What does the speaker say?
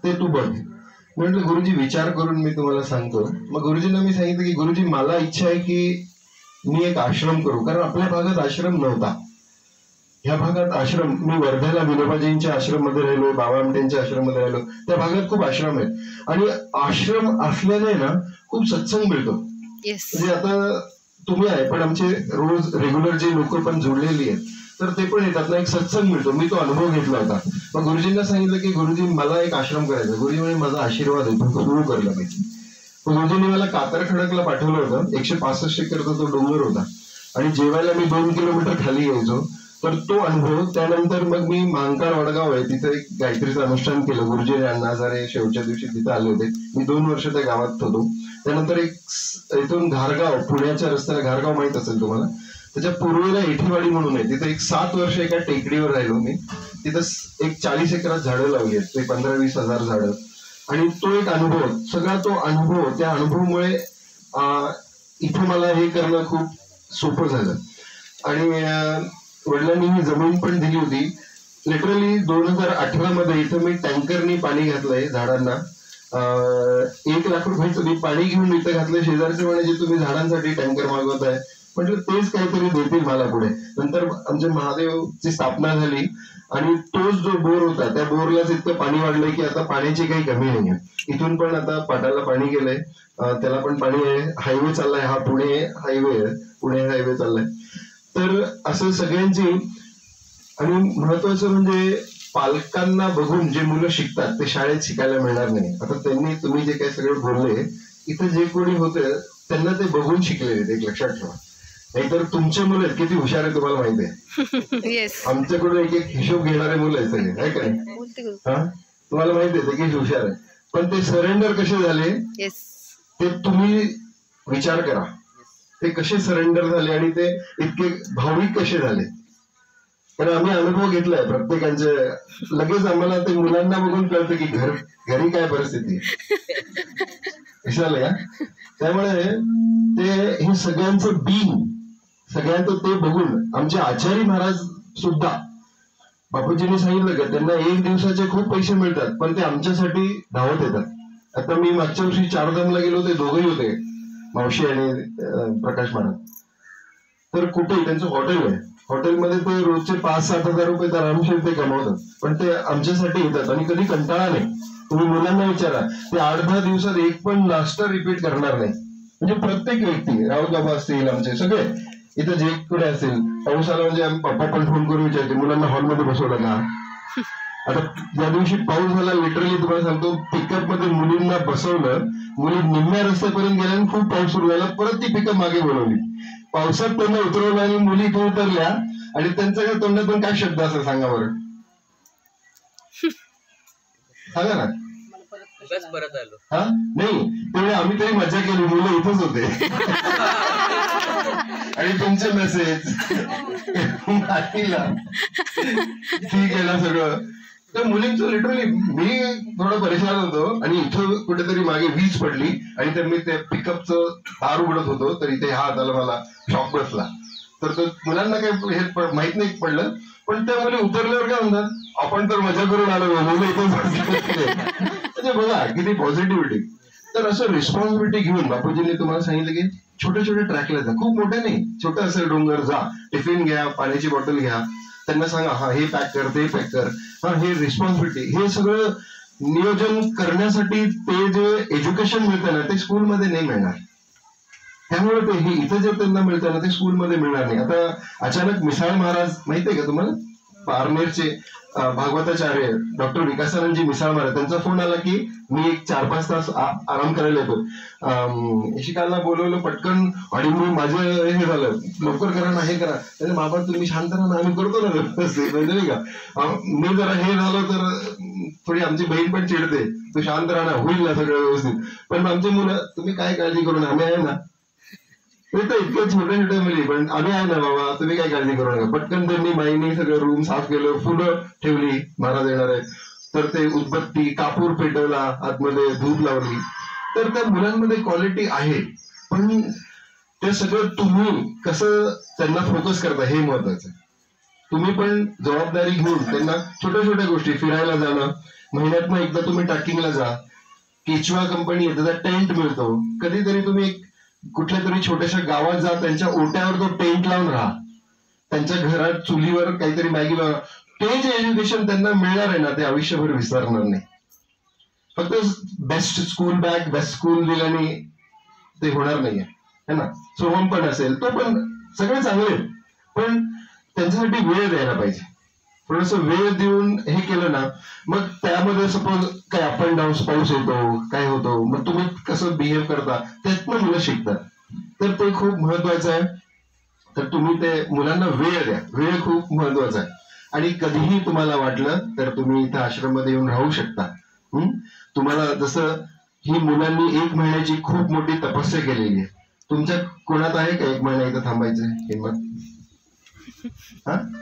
ते तू बघ. म्हटलं गुरुजी विचार करून मी तुम्हाला सांगतो. मग गुरुजींना मी सांगितलं की गुरुजी मला इच्छा आहे की मी एक आश्रम करू, कारण आपल्या भागात आश्रम नव्हता. ह्या भागात आश्रम, मी वर्ध्याला विनोबाजींच्या आश्रम मध्ये राहिलो, बाबा आमटेंच्या आश्रम मध्ये राहिलो. त्या भागात खूप आश्रम आहेत आणि आश्रम असल्याने ना खूप सत्संग मिळतो. म्हणजे आता तुम्ही आहे पण आमचे रोज रेग्युलर जे लोक पण जोडलेली आहेत तर ते पण येतात ना, एक सत्संग मिळतो. मी तो अनुभव घेतला होता. मग गुरुजींना सांगितलं की गुरुजी मला एक आश्रम करायचा. गुरुजी म्हणजे माझा आशीर्वाद आहे, तो सुरू करला पाहिजे. गुरुजींनी मला कातर खडकला पाठवलं होतं. 165 एकरचा तो डोंगर होता आणि जेवायला मी 2 किलोमीटर खाली यायचो. तर तो अनुभव, त्यानंतर मग मी महांकाळ वडगाव आहे तिथे एक गायत्रीचं अनुष्ठान केलं. गुरुजी अण्णा हजारे शेवटच्या दिवशी तिथे आले होते. मी 2 वर्ष त्या गावात होतो. त्यानंतर एक इथून घारगाव, पुण्याच्या रस्त्याला घारगाव माहित असेल तुम्हाला, त्याच्या पूर्वेला एठीवाडी म्हणून आहे. तिथे एक 7 वर्ष एका टेकडीवर राहिलो मी. तिथं एक 40 एकरात झाडं लावली आहेत, ते 15-20 हजार झाडं. आणि तो एक अनुभव, सगळा तो अनुभव, त्या अनुभवामुळे इथं मला हे करणं खूप सोपं झालं. आणि वडिलांनी ही जमीन पण दिली होती. लिटरली 2018 मध्ये इथं मी टँकरनी पाणी घातलंय झाडांना. 1 लाख रुपयाचं मी पाणी घेऊन इथं घातलंय. शेजारचे म्हणायचे तुम्ही झाडांसाठी टँकर मागवताय. म्हटलं तेच काहीतरी देतील मला पुढे. नंतर आमच्या महादेवची स्थापना झाली आणि तोच जो बोर होता त्या बोरलाच इतकं पाणी वाढलंय की आता पाण्याची काही कमी नाहीये. इथून पण आता पाटाला पाणी गेलंय, त्याला पण पाणी आहे. हायवे चाललाय, हा पुणे हायवे आहे, पुणे हायवे चाललाय. तर असं सगळ्यांची, आणि महत्वाचं म्हणजे पालकांना बघून जे मुलं शिकतात ते शाळेत शिकायला मिळणार नाही. आता त्यांनी, तुम्ही जे काही सगळे बोलले, इथे जे कोणी होतं त्यांना ते बघून शिकलेले, एक लक्षात ठेवा. नाहीतर तुमचे मुलं किती हुशार आहे तुम्हाला माहिती आहे. आमच्याकडून एक एक हिशोब घेणारे मुलं आहेत सगळे, आहे का नाही? हा, तुम्हाला माहिती आहे ते किती हुशार आहे. पण ते सरेंडर कसे झाले ते तुम्ही विचार करा. ते कसे सरेंडर झाले आणि ते इतके भाविक कसे झाले. कारण आम्ही अनुभव घेतलाय प्रत्येकांचे. लगेच आम्हाला ते मुलांना बघून कळतं की घरी काय परिस्थिती विचारलं का. त्यामुळे ते हे सगळ्यांचं बीन, सगळ्यांचं ते बघून आमचे आचार्य महाराज सुद्धा, बापूजींनी सांगितलं का त्यांना 1 दिवसाचे खूप पैसे मिळतात पण ते आमच्यासाठी धावत येतात. आता मी मागच्या वर्षी 4 धामला गेलो होते, दोघंही होते, मावशी आणि प्रकाश महाराज. तर कुठे त्यांचं हॉटेल आहे, हॉटेलमध्ये ते रोजचे 5-7 हजार रुपये तर आरामशीर ते कमवतात. पण ते आमच्यासाठी येतात आणि कधी कंटाळा नाही. तुम्ही मुलांना विचारा, ते 8-10 दिवसात एक पण नाश्ता रिपीट करणार नाही. म्हणजे प्रत्येक व्यक्ती, राहुल बाबा असतील, आमचे सगळे इथं जे कुठे असेल, पाऊस आला म्हणजे पप्पा पण फोन करून विचारते मुलांना हॉलमध्ये बसवलं का. आता ज्या दिवशी पाऊस झाला, लिटरली तुम्हाला सांगतो, पिकअप मध्ये मुलींना बसवलं, मुली निम्म्या रस्त्यापर्यंत गेल्या आणि खूप पाऊस सुरू झाला, परत ती पिकअप मागे बोलवली. पावसात त्यांना उतरवलं आणि मुली इथे उतरल्या आणि त्यांच्या काय तोंडातून काय शब्द असेल सांगा बरं, सांगा ना. परत आलो. हा नाही, तेवढे आम्ही तरी मजा केली, मुलं इथंच होते. आणि तुमचे मेसेज ठीक आहे ना सगळं. तर मुलींचं लिटरली मी थोडं परेशान होतो आणि इथं कुठेतरी मागे वीज पडली आणि तर मी ते पिकअपचं दार उघडत होतो तर इथे हात आला, मला शॉक बसला. तर तो मुलांना काही हे माहित नाही पडलं. पण त्या मुली उतरल्यावर काय म्हणतात, आपण तर मजा करून आलो, मुलं इथे म्हणजे बघा किती पॉझिटिव्हिटी. तर असं रिस्पॉन्सिबिलिटी घेऊन बापूजींनी तुम्हाला सांगितलं की छोट्या छोट्या ट्रॅकला जा, खूप मोठे नाही, छोटं असेल डोंगर, जा, टिफिन घ्या, पाण्याची बॉटल घ्या, त्यांना सांगा हा हे पॅक कर, ते पॅक कर. हा, हे रिस्पॉन्सिबिलिटी, हे सगळं नियोजन करण्यासाठी ते जे एज्युकेशन मिळतं ना ते स्कूलमध्ये नाही मिळणार. त्यामुळे ते हे इथं जे त्यांना मिळतं ना ते स्कूलमध्ये मिळणार नाही. आता अचानक मिसाळ महाराज माहितीये का तुम्हाला, पारनेरचे भागवताचार्य डॉक्टर विकासानंदजी मिसाळ महाराज, त्यांचा फोन आला की मी एक 4-5 तास आराम करायला येतो. शिकायला बोलवलं पटकन आणि मी माझं हे झालं, लवकर करा ना, हे करा. त्याने बाबा तुम्ही शांत राहा ना, आम्ही करतो ना व्यवस्थित, म्हणजे नाही का. मी जरा हे झालं तर थोडी आमची बहीण पण चिडते, तू शांत राहा ना, होईल ना सगळं व्यवस्थित. पण आमची मुलं, तुम्ही काय काळजी करू नका, आम्ही आहे ना. इतके छोटे छोटे मुली, पण आम्ही आहे ना बाबा, तुम्ही काय काळजी करू नका. पटकन त्यांनी माईनी सगळं रूम साफ केलं, फुलं ठेवली, महाराज येणार आहे तर ते उदबत्ती, कापूर पेटवला, आतमध्ये धूप लावली. तर त्या मुलांमध्ये क्वालिटी आहे, पण ते सगळं तुम्ही कसं त्यांना फोकस करता हे महत्वाचं. तुम्ही पण जबाबदारी घेऊन त्यांना छोट्या छोट्या गोष्टी, फिरायला जाणं, महिन्यातनं एकदा तुम्ही ट्रॅकिंगला जा. केचवा कंपनी येते, त्याचा टेंट मिळतो. कधीतरी तुम्ही एक कुठल्या तरी छोट्याशा गावात जा, त्यांच्या ओट्यावर तो टेंट लावून राहा. त्यांच्या घरात चुलीवर काहीतरी मॅगी बनवा. ते जे एज्युकेशन त्यांना मिळणार आहे ना, ते आयुष्यभर विसरणार नाही. फक्त best school bag, best school दिल्याने ते होणार नाहीये, है ना. सोहम पण असेल, तो पण सगळे चांगले, पण त्यांच्यासाठी वेळ द्यायला पाहिजे. थोडस वेळ देऊन हे केलं ना, मग त्यामध्ये सपोज काय अप अँड डाऊन पाऊस येतो, काय होतो, मग तुम्ही कसं बिहेव करता त्यातनं मुलं शिकतात. तर ते खूप महत्वाचं आहे. तर तुम्ही ते मुलांना वेळ द्या. वेळ खूप महत्वाचा आहे. आणि कधीही तुम्हाला वाटलं तर तुम्ही इथं आश्रममध्ये येऊन राहू शकता. तुम्हाला जसं ही मुलांनी 1 महिन्याची खूप मोठी तपस्या केलेली आहे. तुमच्या कोणात आहे का 1 महिना इथं थांबायचं हिंमत? हा